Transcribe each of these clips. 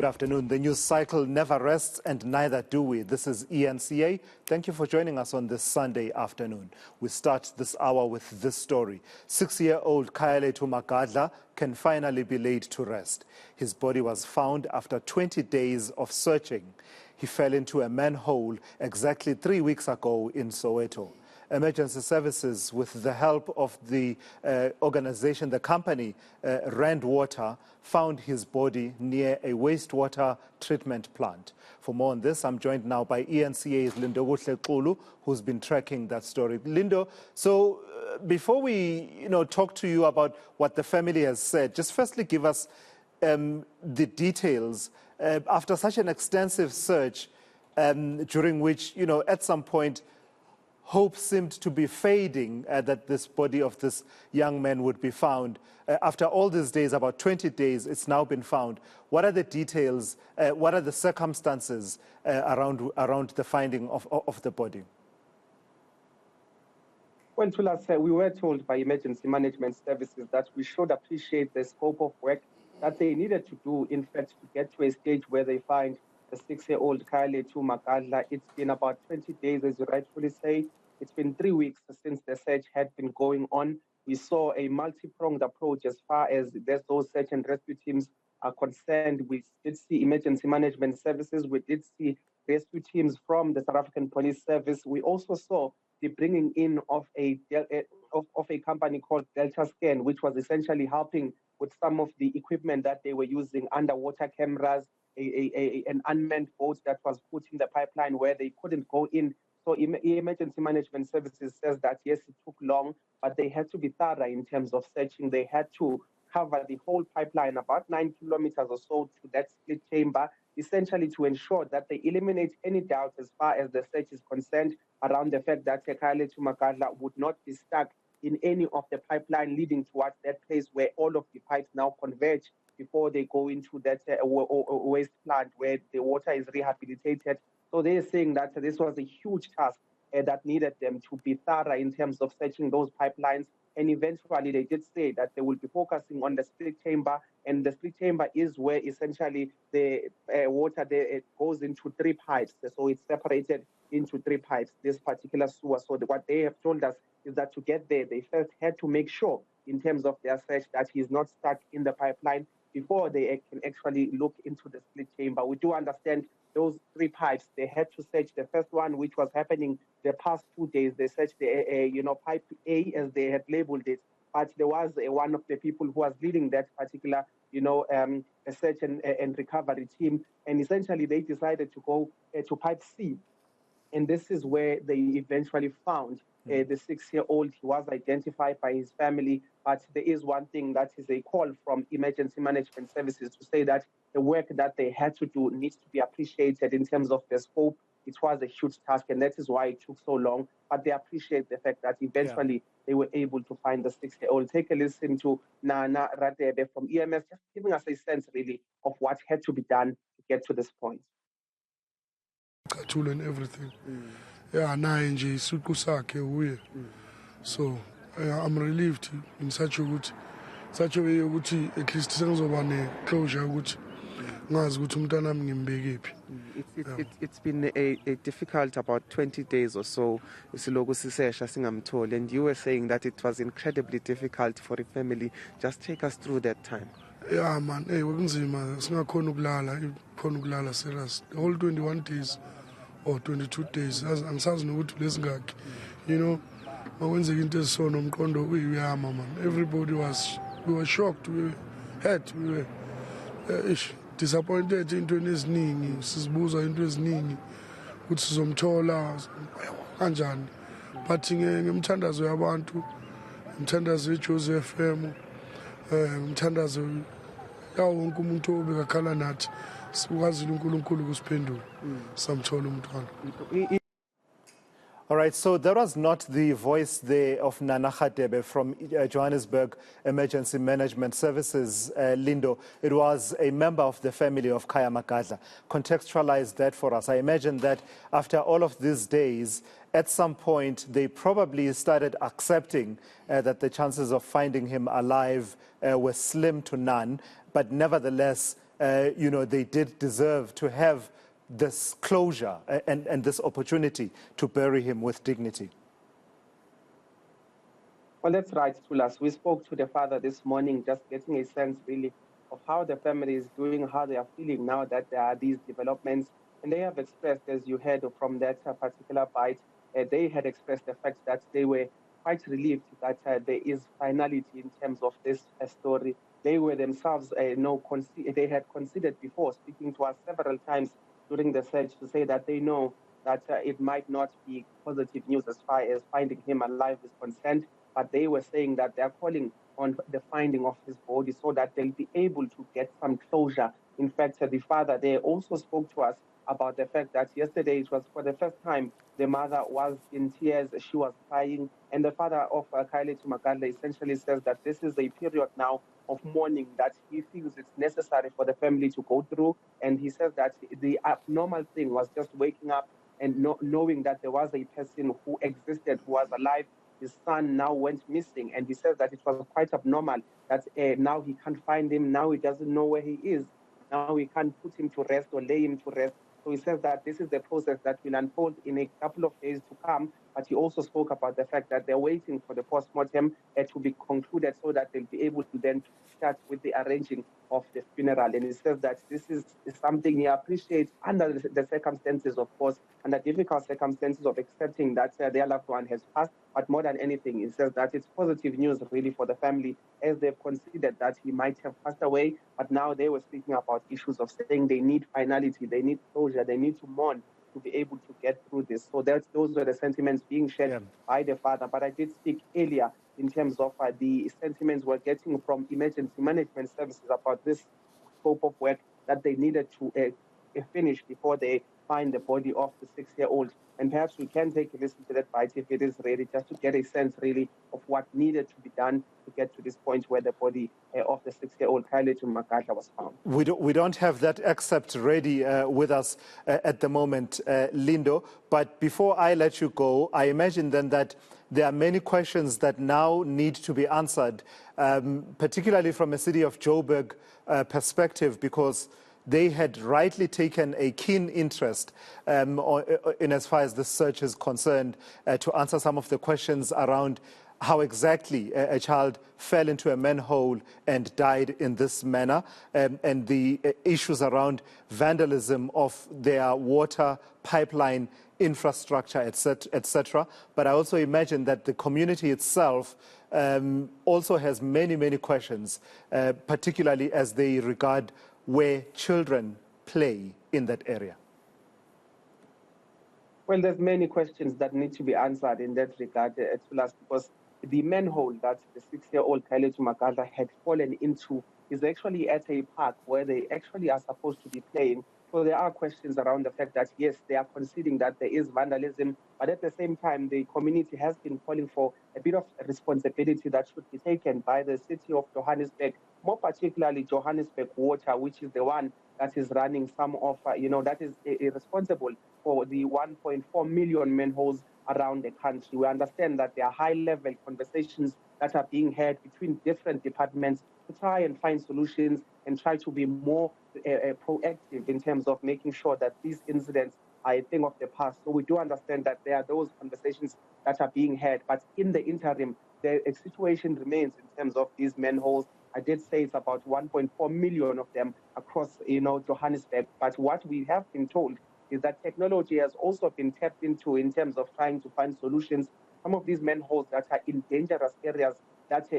Good afternoon. The news cycle never rests, and neither do we. This is eNCA. Thank you for joining us on this Sunday afternoon. We start this hour with this story. 6-year-old Khayalethu Magadla can finally be laid to rest. His body was found after 20 days of searching. He fell into a manhole exactly 3 weeks ago in Soweto. Emergency services, with the help of the organization, the company, Rand Water, found his body near a wastewater treatment plant. For more on this, I'm joined now by eNCA's Lindokuhle Xulu, who's been tracking that story. Lindo, so before we talk to you about what the family has said, just firstly give us the details. After such an extensive search, during which, at some point, hope seemed to be fading that this body of this young man would be found. After all these days, about 20 days, it's now been found. What are the details, what are the circumstances around the finding of the body? Well, we were told by emergency management services that we should appreciate the scope of work that they needed to do, in fact, to get to a stage where they find the 6-year-old Khayalethu Magadla. It's been about 20 days, as you rightfully say. It's been 3 weeks since the search had been going on. We saw a multi-pronged approach as far as those search and rescue teams are concerned. We did see emergency management services. We did see rescue teams from the South African Police Service. We also saw the bringing in of a company called Delta Scan, which was essentially helping with some of the equipment that they were using, underwater cameras, an unmanned boat that was put in the pipeline where they couldn't go in. So emergency management services says that, yes, it took long, but they had to be thorough in terms of searching. They had to cover the whole pipeline, about 9 kilometers or so, to that split chamber, essentially to ensure that they eliminate any doubt as far as the search is concerned around the fact that Khayalethu Magadla would not be stuck in any of the pipeline leading towards that place where all of the pipes now converge before they go into that waste plant where the water is rehabilitated. So they're saying that this was a huge task that needed them to be thorough in terms of searching those pipelines. And eventually they did say that they will be focusing on the split chamber. And the split chamber is where essentially the water there, it goes into 3 pipes. So it's separated into 3 pipes, this particular sewer. So what they have told us is that to get there, they first had to make sure in terms of their search that he's not stuck in the pipeline before they can actually look into the split chamber. We do understand those 3 pipes. They had to search the first one, which was happening the past 2 days. They searched the pipe A, as they had labeled it. But there was one of the people who was leading that particular, search and recovery team. And essentially, they decided to go to pipe C. And this is where they eventually found the 6-year-old. He was identified by his family, but there is one thing that is a call from emergency management services to say that the work that they had to do needs to be appreciated in terms of the scope. It was a huge task, and that is why it took so long. But they appreciate the fact that eventually they were able to find the 6-year-old. Take a listen to Nana Radebe from EMS, just giving us a sense, really, of what had to be done to get to this point. And everything. Yeah, nje isiqu sakhe uye. So I'm relieved in such a way ukuthi at least sengizoba ne closure ukuthi ngazi ukuthi umntana wami ngimbeke phi. It's been a difficult about 20 days or so siloku sisesha singamtholi, and you were saying that it was incredibly difficult for the family. Just take us through that time. Yeah man, bekunzima singakhona ukulala serious the whole 21 days or 22 days. Angisazi nokuthi lesingaki. Makwenzeka into ezisona umqondo uyama man. Everybody we were shocked, we were disappointed into eziningi, sizibuza into eziningi ukuthi sizomthola kanjani. But ngemthandazo yabantu, umthandazo weJoseph FM, umthandazo yawo wonke umuntu obekakhala nathi, sikwazile uNkulunkulu kusiphendula samthola umntwana. All right, so that was not the voice there of Nana Radebe from Johannesburg Emergency Management Services, Lindo. It was a member of the family of Khaya Magadla. Contextualize that for us. I imagine that after all of these days, at some point, they probably started accepting that the chances of finding him alive were slim to none, but nevertheless, they did deserve to have this closure and this opportunity to bury him with dignity. Well, that's right, Tulas. We spoke to the father this morning, just getting a sense really of how the family is doing, how they are feeling now that there are these developments. And they have expressed, as you heard from that particular bite, they had expressed the fact that they were quite relieved that there is finality in terms of this story. They were themselves, they had considered before, speaking to us several times during the search, to say that they know that it might not be positive news as far as finding him alive is concerned, but they were saying that they're calling on the finding of his body so that they'll be able to get some closure. In fact, the father there also spoke to us about the fact that yesterday it was for the first time the mother was in tears, she was crying, and the father of Khayalethu Magadla essentially says that this is a period now of mourning that he feels it's necessary for the family to go through, and he says that the abnormal thing was just waking up and knowing that there was a person who existed, who was alive. His son now went missing, and he says that it was quite abnormal that now he can't find him, now he doesn't know where he is, now he can't put him to rest or lay him to rest. So he says that this is the process that will unfold in a couple of days to come, but he also spoke about the fact that they're waiting for the postmortem to be concluded so that they'll be able to then start with the arranging of the funeral. And he says that this is something he appreciates under the circumstances, of course, under difficult circumstances of accepting that their loved one has passed. But more than anything, he says that it's positive news really for the family, as they've considered that he might have passed away. But now they were speaking about issues of saying they need finality, they need closure, they need to mourn to be able to get through this. So those were the sentiments being shared by the father. But I did speak earlier in terms of the sentiments we're getting from emergency management services about this scope of work that they needed to finish before they find the body of the 6-year-old. And perhaps we can take a listen to that bite if it is ready, just to get a sense really of what needed to be done to get to this point where the body of the 6-year-old Khayalethu Magadla was found. We don't have that excerpt ready with us at the moment, Lindo. But before I let you go, I imagine then that there are many questions that now need to be answered, particularly from a city of Joburg perspective, because they had rightly taken a keen interest in as far as the search is concerned to answer some of the questions around how exactly a child fell into a manhole and died in this manner, and the issues around vandalism of their water pipeline infrastructure, etc. But I also imagine that the community itself also has many, many questions, particularly as they regard where children play in that area. Well, there's many questions that need to be answered in that regard, Tulas, because the manhole that the 6-year-old Khayalethu Magadla had fallen into is actually at a park where they actually are supposed to be playing. So there are questions around the fact that, yes, they are conceding that there is vandalism, but at the same time, the community has been calling for a bit of responsibility that should be taken by the city of Johannesburg, more particularly Johannesburg Water, which is the one that is running some of, that is responsible for the 1.4 million manholes around the country. We understand that there are high-level conversations that are being had between different departments to try and find solutions and try to be more proactive in terms of making sure that these incidents are a thing of the past. So we do understand that there are those conversations that are being had, but in the interim, the situation remains in terms of these manholes. I did say it's about 1.4 million of them across, Johannesburg. But what we have been told is that technology has also been tapped into in terms of trying to find solutions. Some of these manholes that are in dangerous areas that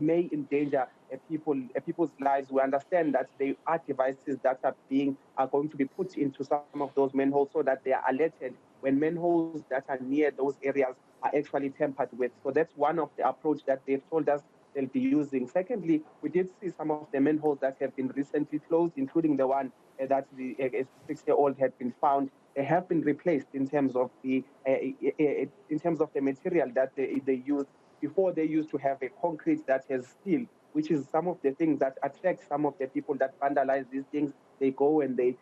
may endanger people's lives. We understand that there are devices that are going to be put into some of those manholes so that they are alerted when manholes that are near those areas are actually tampered with. So that's one of the approach that they've told us they'll be using. Secondly, we did see some of the manholes that have been recently closed, including the one that the 6-year-old had been found. They have been replaced in terms of the material that they used. Before, they used to have a concrete that has steel, which is some of the things that attract some of the people that vandalize these things. They go and they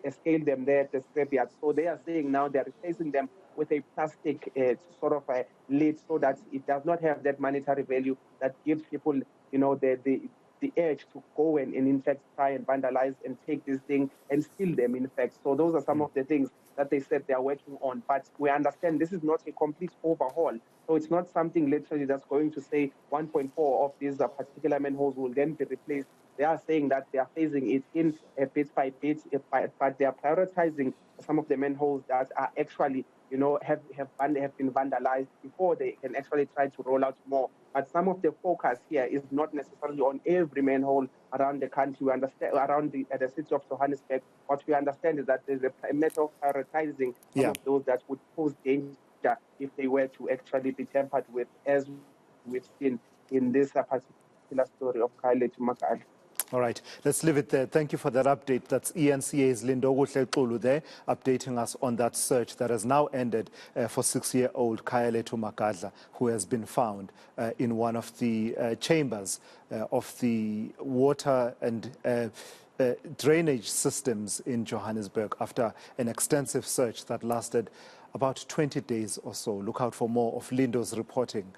scale them there at the scrapyard. So they are saying now they're replacing them with a plastic sort of a lid so that it does not have that monetary value that gives people, the the urge to go and in fact try and vandalize and take this thing and steal them, in fact. So those are some of the things that they said they are working on. But we understand this is not a complete overhaul. So it's not something literally that's going to say 1.4 of these particular manholes will then be replaced. They are saying that they are phasing it in bit by bit, but they are prioritizing some of the manholes that are actually, have been vandalized before they can actually try to roll out more. But some of the focus here is not necessarily on every manhole around the country. We understand around the city of Johannesburg. What we understand is that there's a matter of prioritizing some of those that would pose danger if they were to actually be tampered with, as we've seen in this particular story of Khayalethu Magadla. All right, let's leave it there. Thank you for that update. That's eNCA's Lindokuhle Xulu there, updating us on that search that has now ended for 6-year-old Khayalethu Magadla, who has been found in one of the chambers of the water and drainage systems in Johannesburg after an extensive search that lasted about 20 days or so. Look out for more of Lindo's reporting.